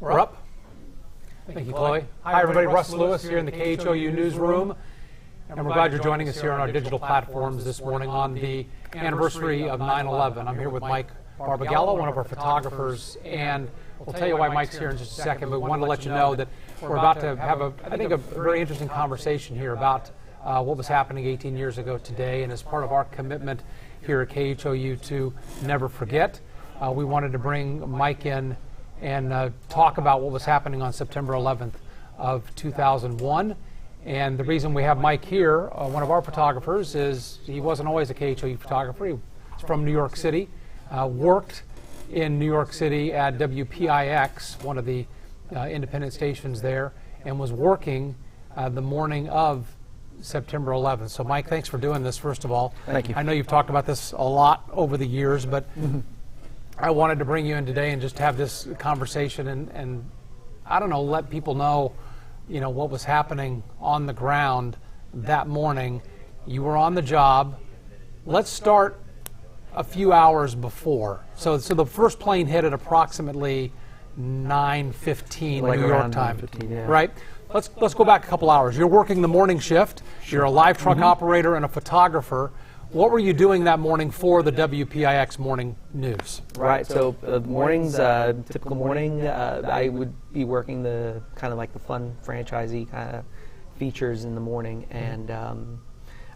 We're up. Thank you, Chloe. Hi, everybody. Russ Lewis here in the KHOU newsroom. And we're glad you're joining us here on our digital platforms this morning on the anniversary of 9/11. I'm here with Mike Barbagallo, one of our photographers, and we'll tell you why Mike's here in just a second, but we wanted to let you know that we're about to have, I think, a very interesting conversation here about what was happening 18 years ago today, and as part of our commitment here at KHOU to never forget, we wanted to bring Mike in and talk about what was happening on September 11th of 2001. And the reason we have Mike here, one of our photographers, is he wasn't always a KHOU photographer. He's from New York City, worked in New York City at WPIX, one of the independent stations there, and was working the morning of September 11th. So Mike, thanks for doing this, first of all. Thank you. I know you've talked about this a lot over the years, but I wanted to bring you in today and just have this conversation and I don't know, let people know, you know, what was happening on the ground that morning. You were on the job. Let's start a few hours before. So the first plane hit at approximately 9:15 like New York time, 9:15, yeah. right? Let's go back a couple hours. You're working the morning shift. You're a live truck operator and a photographer. What were you doing that morning for the WPIX morning news? Right, so mornings, typical morning, I would be working the kind of like the fun franchisee kind of features in the morning, and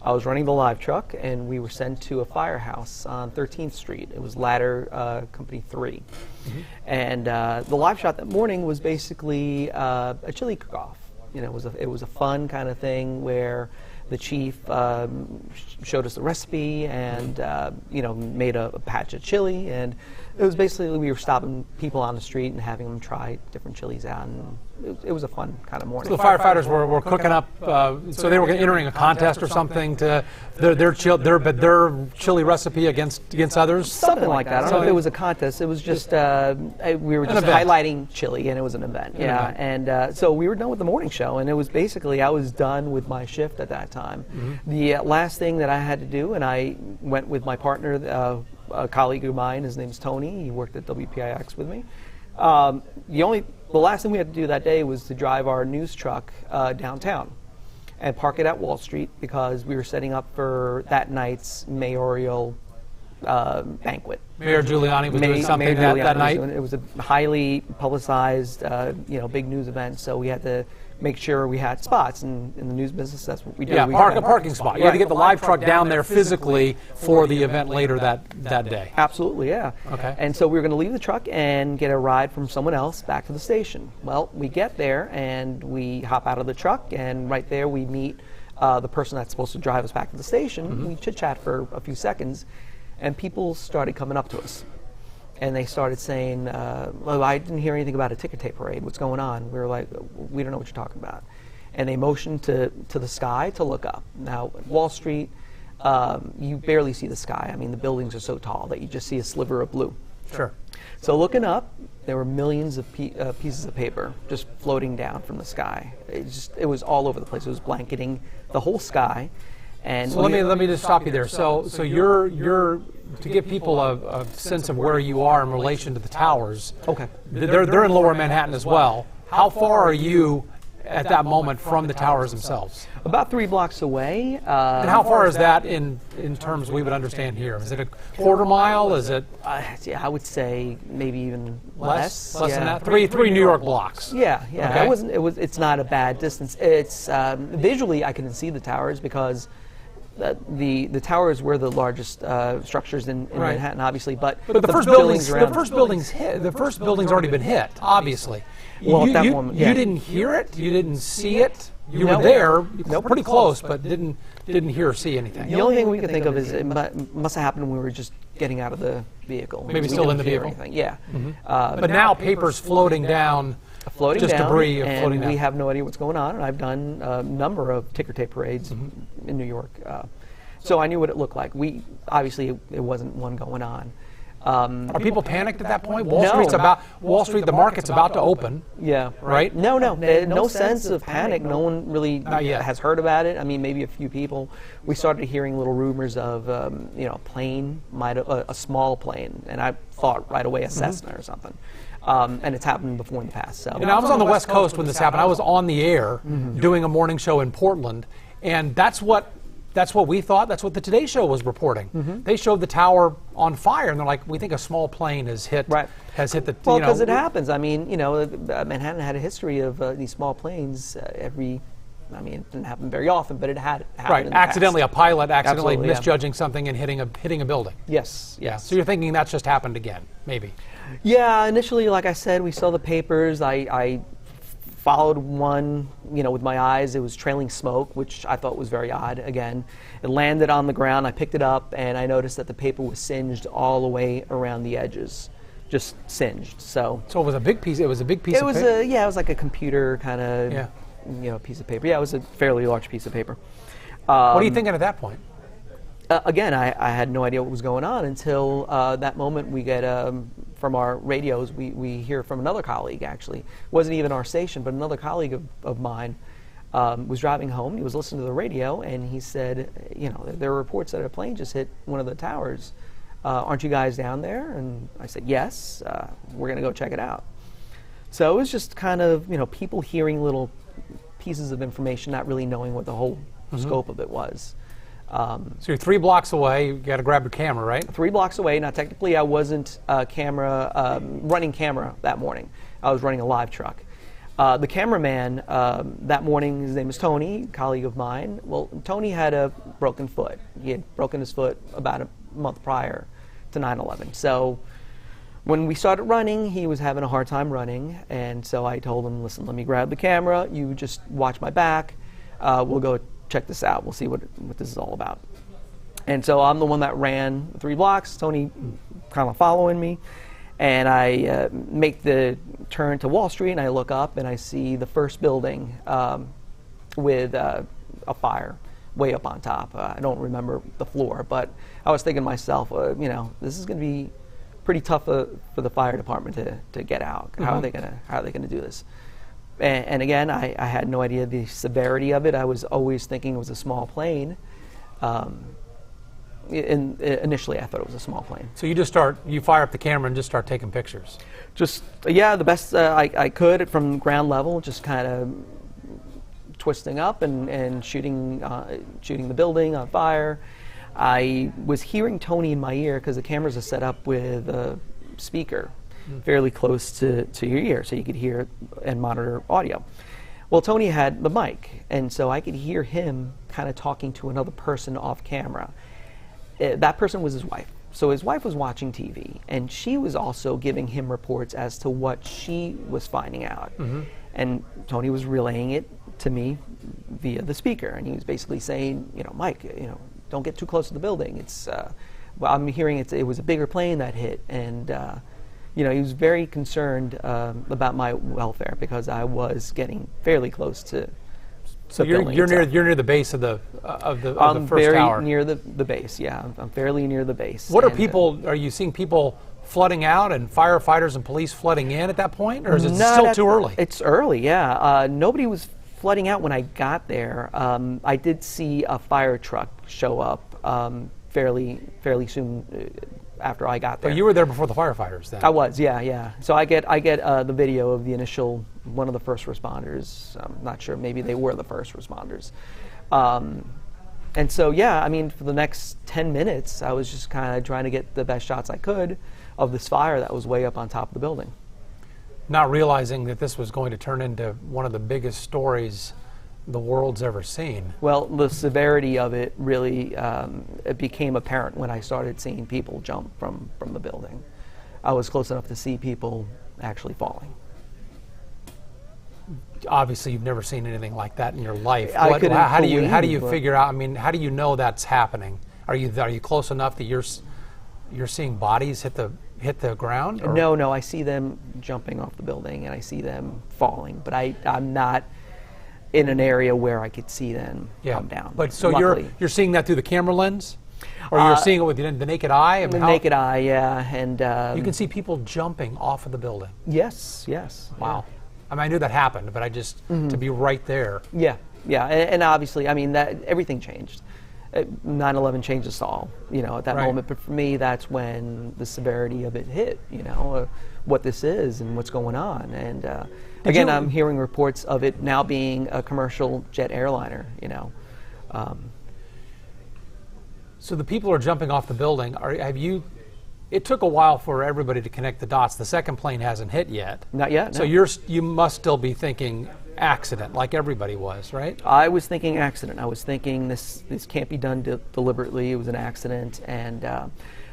I was running the live truck, and we were sent to a firehouse on 13th Street. It was Ladder Company 3. And the live shot that morning was basically a chili cook-off. You know, it was a fun kind of thing where the chief showed us the recipe and you know, made a patch of chili, and it was basically we were stopping people on the street and having them try different chilies out, and it was a fun kind of morning. So the firefighters were cooking up, so they were entering a contest or something to their chili recipe against others? Something like that. I don't know if it was a contest. It was just, we were just highlighting chili, and it was an event. Yeah, and so we were done with the morning show, and it was basically, I was done with my shift at that time. The last thing that I had to do, and I went with my partner, a colleague of mine, his name's Tony, he worked at WPIX with me. The last thing we had to do that day was to drive our news truck downtown and park it at Wall Street because we were setting up for that night's mayoral banquet. Mayor Giuliani was doing something that night? It was a highly publicized, you know, big news event, so we had to make sure we had spots, and in the news business, that's what we do. Yeah, a parking spot. You had to get the live truck down there physically for the event later that day. Absolutely, yeah. Okay. And so we were going to leave the truck and get a ride from someone else back to the station. Well, we get there and we hop out of the truck, and right there we meet the person that's supposed to drive us back to the station. We chit-chat for a few seconds, and people started coming up to us. And they started saying, well, I didn't hear anything about a ticker tape parade. What's going on? We were like, we don't know what you're talking about. And they motioned to the sky to look up. Now, Wall Street, you barely see the sky. I mean, the buildings are so tall that you just see a sliver of blue. Sure. So looking up, there were millions of pieces of paper just floating down from the sky. It was all over the place. It was blanketing the whole sky. And so let me just stop you there. So you're to give people a sense of where you are in relation to the towers. Okay. They're in Lower Manhattan as well. How far are you at that moment from the towers themselves? About 3 blocks away. And how far is that in terms we would understand here? Is it a quarter mile? Is it? Yeah, I would say maybe even less than that. Three New York blocks. Yeah. Okay. It's not a bad distance. It's visually I couldn't see the towers because the towers were the largest structures in Manhattan, obviously, but the first buildings already been hit, obviously. Well, at that moment, yeah. You didn't hear it. You didn't see it. You were there, pretty close, but didn't hear or see anything. The only thing we could think of is it must have happened when we were just getting out of the vehicle. Maybe still in the vehicle. Yeah. But now paper's floating down. Just debris and floating down. We have no idea what's going on. And I've done a number of ticker tape parades in New York, so I knew what it looked like. Obviously it wasn't one going on. Are people panicked at that point? Wall Street, the market's about to open. Yeah. Right? No sense of panic. No one really has heard about it. I mean, maybe a few people. We started hearing little rumors of, a plane, a small plane, and I thought right away a Cessna or something. And it's happened before in the past. So. And I was on the West Coast when this happened. I was on the air doing a morning show in Portland, and that's what we thought. That's what the Today Show was reporting. They showed the tower on fire, and they're like, "We think a small plane has hit the." Well, because it happens. I mean, Manhattan had a history of these small planes I mean, it didn't happen very often, but it had happened. Right, in the accidentally, past. a pilot accidentally Absolutely, misjudging something and hitting a building. Yes. Yeah. So you're thinking that's just happened again, maybe? Yeah. Initially, like I said, we saw the papers. I followed one, with my eyes. It was trailing smoke, which I thought was very odd. Again, it landed on the ground. I picked it up, and I noticed that the paper was singed all the way around the edges, just singed. So it was a big piece. It was a big piece. It was it was like a computer kind of. Yeah. Piece of paper. Yeah, it was a fairly large piece of paper. What are you thinking at that point? Again, I had no idea what was going on until that moment we get from our radios, we hear from another colleague, actually. It wasn't even our station, but another colleague of mine was driving home. He was listening to the radio, and he said, there are reports that a plane just hit one of the towers. Aren't you guys down there? And I said, yes, we're going to go check it out. So it was just kind of, people hearing little pieces of information, not really knowing what the whole scope of it was. So you're 3 blocks away. You got to grab your camera, right? 3 blocks away. Now, technically, I wasn't running camera that morning. I was running a live truck. The cameraman that morning, his name is Tony, a colleague of mine. Well, Tony had a broken foot. He had broken his foot about a month prior to 9/11. So when we started running, he was having a hard time running, and so I told him, listen, let me grab the camera, you just watch my back, we'll go check this out, we'll see what this is all about. And so I'm the one that ran 3 blocks, Tony kind of following me, and I make the turn to Wall Street, and I look up, and I see the first building with a fire way up on top. I don't remember the floor, but I was thinking to myself, this is going to be pretty tough for the fire department to get out. How are they gonna do this? And again, I had no idea the severity of it. I was always thinking it was a small plane. Initially, I thought it was a small plane. So you fire up the camera and just start taking pictures. The best I could from ground level, just kind of twisting up and shooting the building on fire. I was hearing Tony in my ear because the cameras are set up with a speaker fairly close to your ear, so you could hear and monitor audio. Well, Tony had the mic, and so I could hear him kind of talking to another person off camera. That person was his wife. So his wife was watching TV, and she was also giving him reports as to what she was finding out. And Tony was relaying it to me via the speaker, and he was basically saying, Mike, don't get too close to the building. It's, I'm hearing it was a bigger plane that hit, and he was very concerned about my welfare because I was getting fairly close to. So you're near the base of the first tower. I'm very near the base. Yeah, I'm fairly near the base. What are people? Are you seeing people flooding out and firefighters and police flooding in at that point, or is it still too early? It's early. Yeah, nobody was flooding out when I got there. I did see a fire truck show up fairly soon after I got there. But you were there before the firefighters then? I was, yeah. So I get the video of the initial, one of the first responders. I'm not sure, maybe they were the first responders. And so, yeah, I mean, for the next 10 minutes, I was just kind of trying to get the best shots I could of this fire that was way up on top of the building. Not realizing that this was going to turn into one of the biggest stories the world's ever seen. Well, the severity of it really it became apparent when I started seeing people jump from the building. I was close enough to see people actually falling. Obviously, you've never seen anything like that in your life. How do you figure out? I mean, how do you know that's happening? Are you close enough that you're seeing bodies hit the ground? Or? No, I see them jumping off the building and I see them falling, but I'm not in an area where I could see them come down. But so luckily. you're seeing that through the camera lens, or you're seeing it with the naked eye? Naked eye, yeah, and you can see people jumping off of the building. Yes. Wow. I mean, I knew that happened, but I just to be right there. Yeah, and obviously, I mean, that everything changed. 9/11 changed us all, at that Right. moment. But for me, that's when the severity of it hit, what this is and what's going on. And again, I'm hearing reports of it now being a commercial jet airliner, So the people are jumping off the building. It took a while for everybody to connect the dots. The second plane hasn't hit yet. Not yet. So No. you must still be thinking accident, like everybody was, right? I was thinking accident. I was thinking this can't be done deliberately. It was an accident. And at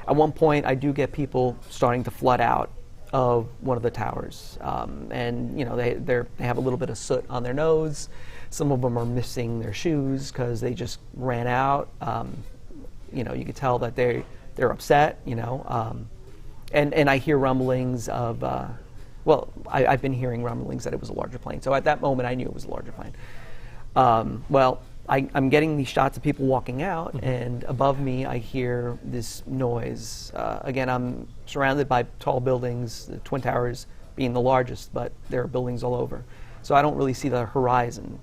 one point, I do get people starting to flood out of one of the towers, and they have a little bit of soot on their nose. Some of them are missing their shoes because they just ran out. You could tell that they're upset. And I hear rumblings of. I've been hearing rumblings that it was a larger plane. So at that moment, I knew it was a larger plane. I'm getting these shots of people walking out, and above me, I hear this noise. Again, I'm surrounded by tall buildings, the Twin Towers being the largest, but there are buildings all over. So I don't really see the horizon.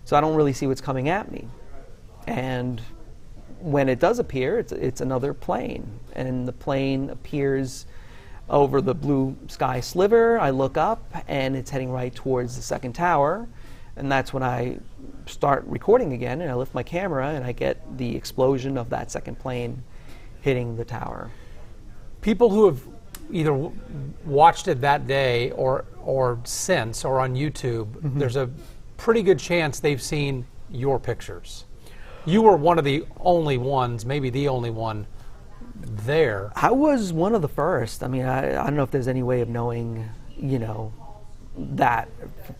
So I don't really see what's coming at me. And when it does appear, it's another plane. And the plane appears over the blue sky sliver. I look up, and it's heading right towards the second tower. And that's when I start recording again, and I lift my camera, and I get the explosion of that second plane hitting the tower. People who have either watched it that day or since, or on YouTube, there's a pretty good chance they've seen your pictures. You were one of the only ones, maybe the only one there. I was one of the first. I mean, I don't know if there's any way of knowing, that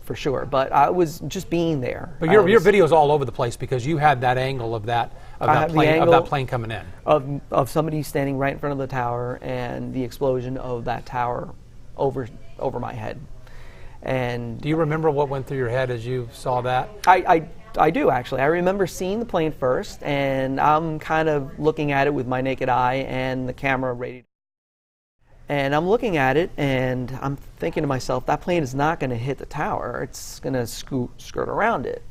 for sure. But I was just being there. But your video's all over the place because you had that angle of that plane coming in. Of somebody standing right in front of the tower and the explosion of that tower over my head. And do you remember what went through your head as you saw that? I do, actually. I remember seeing the plane first, and I'm kind of looking at it with my naked eye and the camera ready. And I'm looking at it, and I'm thinking to myself, that plane is not going to hit the tower. It's going to skirt around it.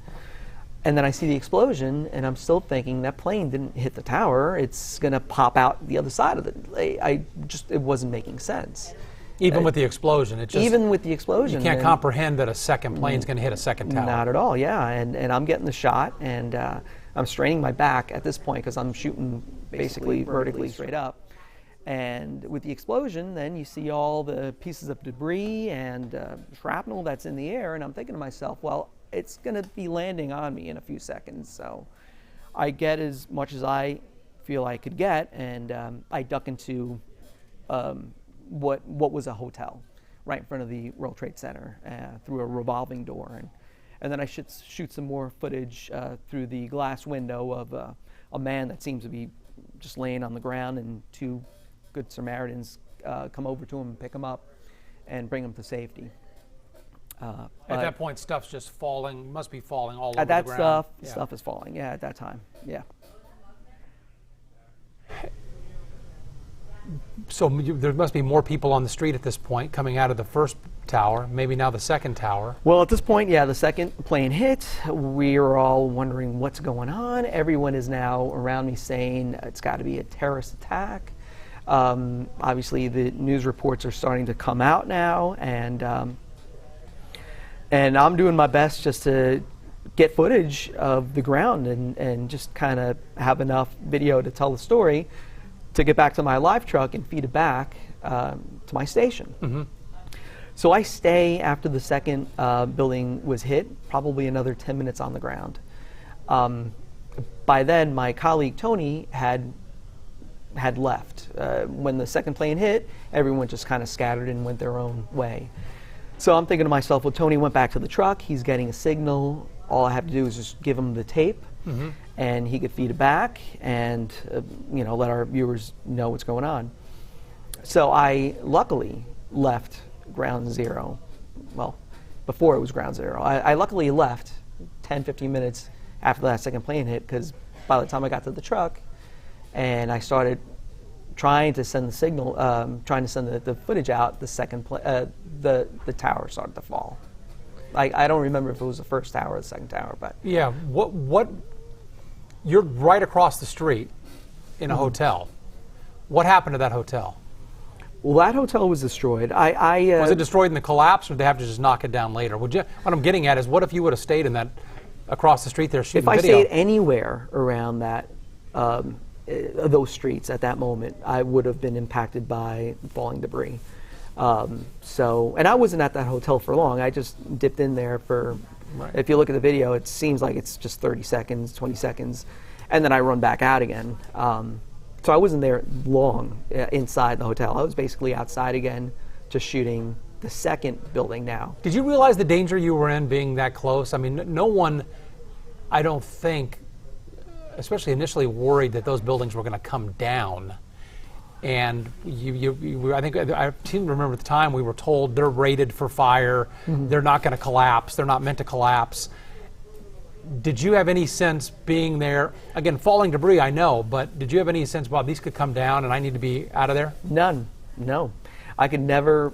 And then I see the explosion, and I'm still thinking that plane didn't hit the tower. It's going to pop out the other side of it. It wasn't making sense. Even with the explosion, even with the explosion, you can't comprehend that a second plane's going to hit a second tower. Not at all, yeah. And I'm getting the shot, and I'm straining my back at this point because I'm shooting basically vertically straight up. And with the explosion, then you see all the pieces of debris and shrapnel that's in the air, and I'm thinking to myself, well, it's going to be landing on me in a few seconds. So I get as much as I feel I could get, and I duck into what was a hotel right in front of the World Trade Center through a revolving door. And then I shoot some more footage through the glass window of a man that seems to be just laying on the ground, and two good Samaritans come over to him and pick him up and bring him to safety. At that point, stuff's just falling, must be falling all over the ground. At that stuff is falling, yeah, at that time, yeah. So there must be more people on the street at this point coming out of the first tower, maybe now the second tower. Well, at this point, yeah, the second plane hit. We are all wondering what's going on. Everyone is now around me saying it's got to be a terrorist attack. Obviously, the news reports are starting to come out now, and I'm doing my best just to get footage of the ground and just kind of have enough video to tell the story to get back to my live truck and feed it back to my station. Mm-hmm. So I stay after the second building was hit, probably another 10 minutes on the ground. By then, my colleague Tony had left. When the second plane hit, everyone just kind of scattered and went their own way. So I'm thinking to myself, well, Tony went back to the truck. He's getting a signal. All I have to do is just give him the tape, and he could feed it back and let our viewers know what's going on. So I luckily left ground zero. Well, before it was ground zero. I luckily left 10, 15 minutes after that second plane hit, because by the time I got to the truck and I started trying to send the signal, trying to send the footage out, the tower started to fall. I don't remember if it was the first tower or the second tower, but yeah. What You're right across the street in a hotel. What happened to that hotel? Well, that hotel was destroyed. Was it destroyed in the collapse, or did they have to just knock it down later? What I'm getting at is, what if you would have stayed in that across the street there shooting If I video? stayed anywhere around that those streets at that moment, I would have been impacted by falling debris. And I wasn't at that hotel for long. I just dipped in there for. Right. If you look at the video, it seems like it's just 30 seconds, 20 seconds, and then I run back out again. So I wasn't there long inside the hotel. I was basically outside again, just shooting the second building now. Did you realize the danger you were in being that close? I mean, no one, I don't think, especially initially, worried that those buildings were going to come down. And I think I seem to remember at the time we were told they're rated for fire. They're not going to collapse. They're not meant to collapse. Did you have any sense being there, again, falling debris, I know, but did you have any sense, Bob, these could come down and I need to be out of there? None, no. I could never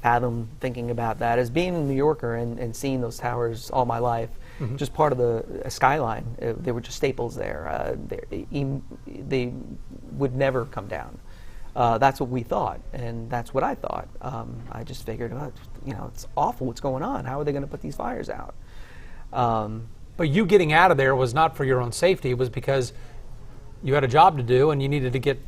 fathom thinking about that. As being a New Yorker and seeing those towers all my life, just part of the skyline, they were just staples there. They would never come down. That's what we thought, and that's what I thought. I just figured, it's awful what's going on. How are they going to put these fires out? But you getting out of there was not for your own safety. It was because you had a job to do and you needed to get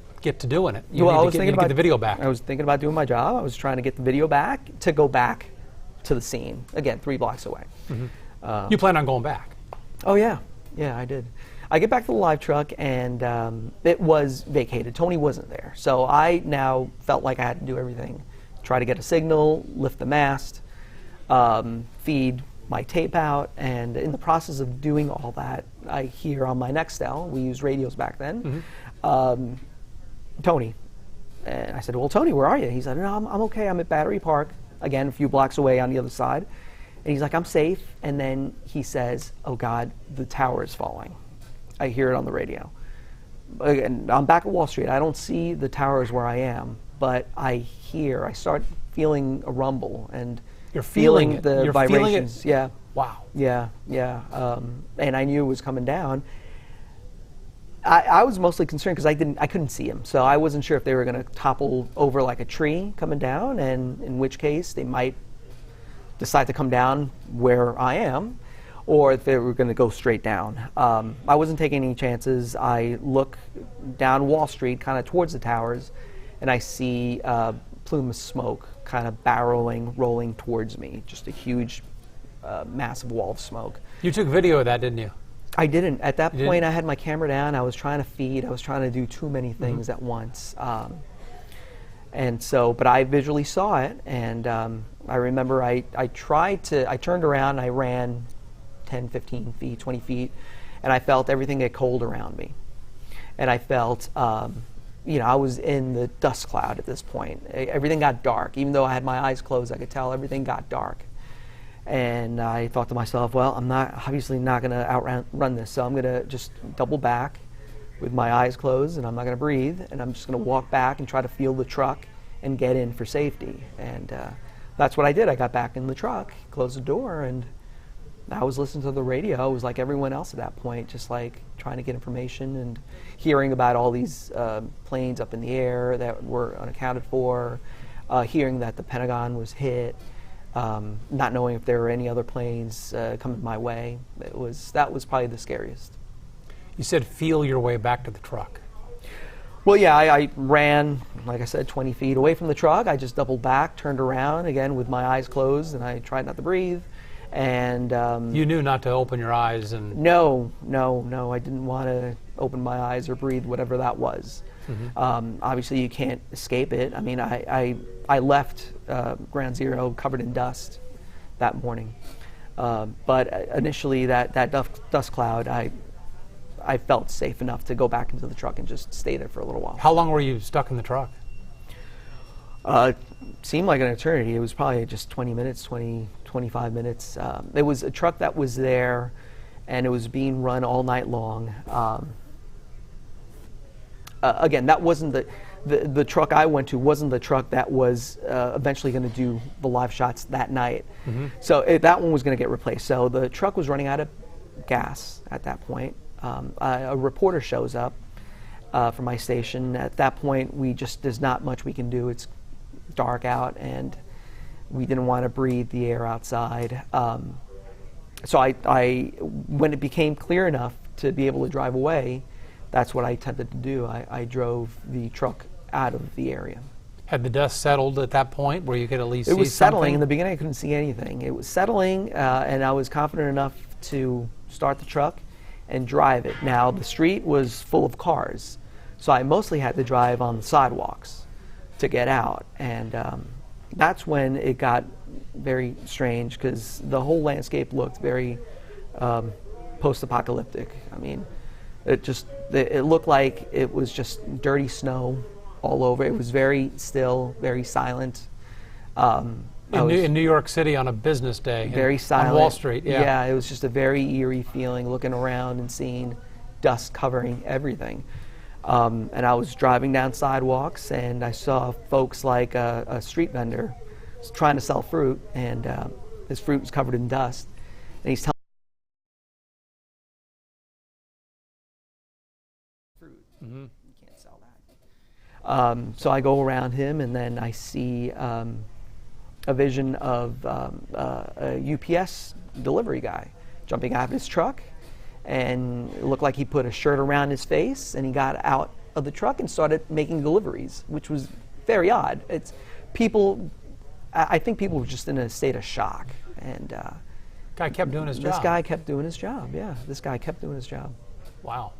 to doing it. You needed to get the video back. I was thinking about doing my job. I was trying to get the video back to go back to the scene, again, 3 blocks away. You planned on going back? Oh, yeah. Yeah, I did. I get back to the live truck, and it was vacated. Tony wasn't there. So I now felt like I had to do everything. Try to get a signal, lift the mast, feed my tape out, and in the process of doing all that, I hear on my Nextel, we used radios back then, Tony. And I said, well, Tony, where are you? He said, no, I'm okay. I'm at Battery Park, again, a few blocks away on the other side. And he's like, I'm safe. And then he says, oh, God, the tower is falling. I hear it on the radio. Again, I'm back at Wall Street. I don't see the towers where I am, but I start feeling a rumble, and you're feeling the You're vibrations. Feeling it? Yeah. Wow. Yeah, yeah. And I knew it was coming down. I was mostly concerned because I couldn't see them, so I wasn't sure if they were going to topple over like a tree coming down, and in which case they might decide to come down where I am, or if they were going to go straight down. I wasn't taking any chances. I look down Wall Street, kind of towards the towers, and I see a plume of smoke kind of barreling, rolling towards me. Just a huge, massive wall of smoke. You took video of that, didn't you? I didn't. At that point, I had my camera down. I was trying to feed. I was trying to do too many things at once. And so, but I visually saw it, and I remember I turned around, and I ran 10, 15 feet, 20 feet, and I felt everything get cold around me. And I felt, I was in the dust cloud at this point. Everything got dark. Even though I had my eyes closed, I could tell everything got dark. And I thought to myself, well, I'm obviously not going to outrun this, so I'm going to just double back with my eyes closed, and I'm not going to breathe, and I'm just going to walk back and try to feel the truck and get in for safety. And that's what I did. I got back in the truck, closed the door, and I was listening to the radio. I was like everyone else at that point, just like trying to get information and hearing about all these planes up in the air that were unaccounted for, hearing that the Pentagon was hit, not knowing if there were any other planes coming my way. That was probably the scariest. You said feel your way back to the truck. Well, yeah, I ran, like I said, 20 feet away from the truck. I just doubled back, turned around again with my eyes closed, and I tried not to breathe. And you knew not to open your eyes, and no, I didn't want to open my eyes or breathe, whatever that was. Obviously, you can't escape it. I mean, I left Ground Zero covered in dust that morning, but initially that dust cloud, I felt safe enough to go back into the truck and just stay there for a little while. How long were you stuck in the truck? Seemed like an eternity. It was probably just 20 minutes, 25 minutes. It was a truck that was there, and it was being run all night long. Again, that wasn't the truck I went to wasn't the truck that was eventually going to do the live shots that night. So that one was going to get replaced. So the truck was running out of gas at that point. A reporter shows up from my station. At that point, there's not much we can do. It's dark out, and we didn't want to breathe the air outside. So when it became clear enough to be able to drive away, that's what I attempted to do. I drove the truck out of the area. Had the dust settled at that point where you could at least see something? It was settling. In the something? beginning, I couldn't see anything. It was settling, and I was confident enough to start the truck and drive it. Now, the street was full of cars, so I mostly had to drive on the sidewalks to get out. And that's when it got very strange, because the whole landscape looked very post-apocalyptic. I mean, it looked like it was just dirty snow all over. It was very still, very silent. In New York City on a business day. Very silent. On Wall Street, yeah. Yeah, it was just a very eerie feeling, looking around and seeing dust covering everything. And I was driving down sidewalks, and I saw folks like a street vendor trying to sell fruit, and his fruit was covered in dust. And he's telling fruit. Mm-hmm. You can't sell that. So I go around him, and then I see a vision of a UPS delivery guy jumping out of his truck, and it looked like he put a shirt around his face, and he got out of the truck and started making deliveries, which was very odd. I think people were just in a state of shock, and Guy kept doing his job. This guy kept doing his job. Yeah, this guy kept doing his job. Wow.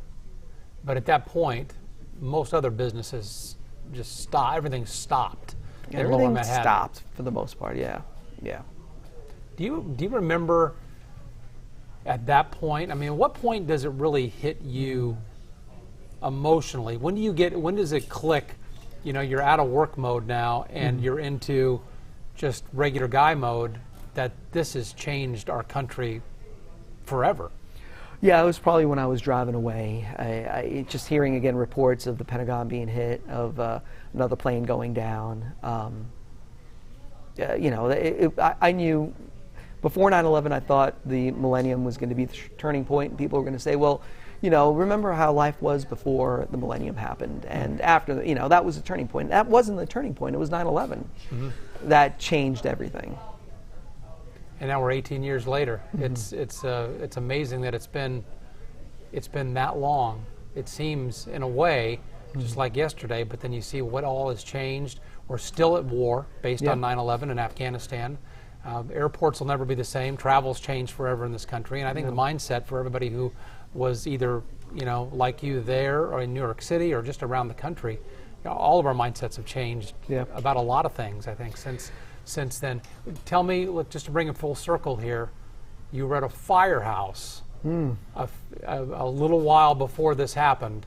But at that point, most other businesses just stopped. Everything stopped. In Lower Everything Manhattan. stopped for the most part. Yeah, yeah. Do you remember at that point? I mean, at what point does it really hit you emotionally? When does it click? You know, you're out of work mode now, and you're into just regular guy mode. That this has changed our country forever. Yeah, it was probably when I was driving away. I just hearing again reports of the Pentagon being hit, of another plane going down. You know, I knew before 9/11, I thought the millennium was going to be the turning point, and people were going to say, well, you know, remember how life was before the millennium happened, and after, you know, that was a turning point. That wasn't the turning point. It was 9/11 that changed everything. And now we're 18 years later. It's amazing that it's been that long. It seems in a way just like yesterday, but then you see what all has changed. We're still at war based on 9/11 in Afghanistan. Airports will never be the same. Travel's changed forever in this country, and I think the mindset for everybody who was either, you know, like you there or in New York City or just around the country, you know, all of our mindsets have changed about a lot of things, I think, since then. Tell me, look, just to bring it full circle here, you were at a firehouse a little while before this happened.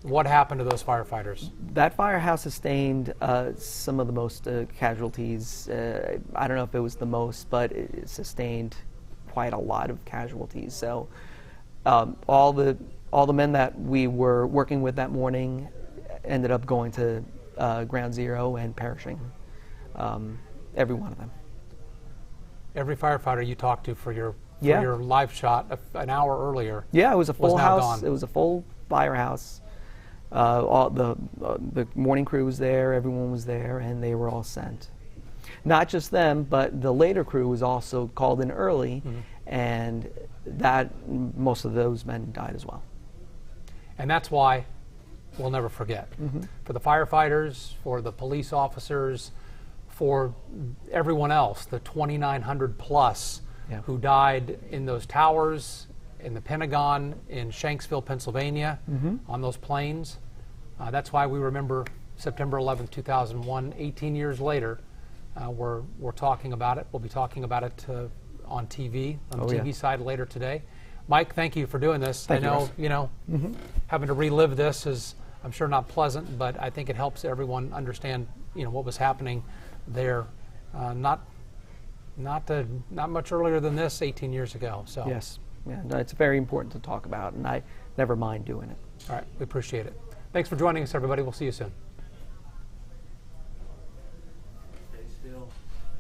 What happened to those firefighters? That firehouse sustained some of the most casualties. I don't know if it was the most, but it sustained quite a lot of casualties. So all the men that we were working with that morning ended up going to Ground Zero and perishing. Every one of them. Every firefighter you talked to for your live shot an hour earlier. Yeah, it was a full house. Gone. It was a full firehouse. All the morning crew was there. Everyone was there, and they were all sent. Not just them, but the later crew was also called in early, and most of those men died as well. And that's why we'll never forget. For the firefighters, for the police officers, for everyone else, the 2,900 plus who died in those towers, in the Pentagon, in Shanksville, Pennsylvania, on those planes. That's why we remember September 11th, 2001, 18 years later. We're talking about it. We'll be talking about it on TV, on the TV side later today. Mike, thank you for doing this. Thank I know, having to relive this is, I'm sure, not pleasant, but I think it helps everyone understand, what was happening there. Not much earlier than this, 18 years ago. So yes, no, it's very important to talk about, and I never mind doing it. All right, we appreciate it. Thanks for joining us, everybody. We'll see you soon.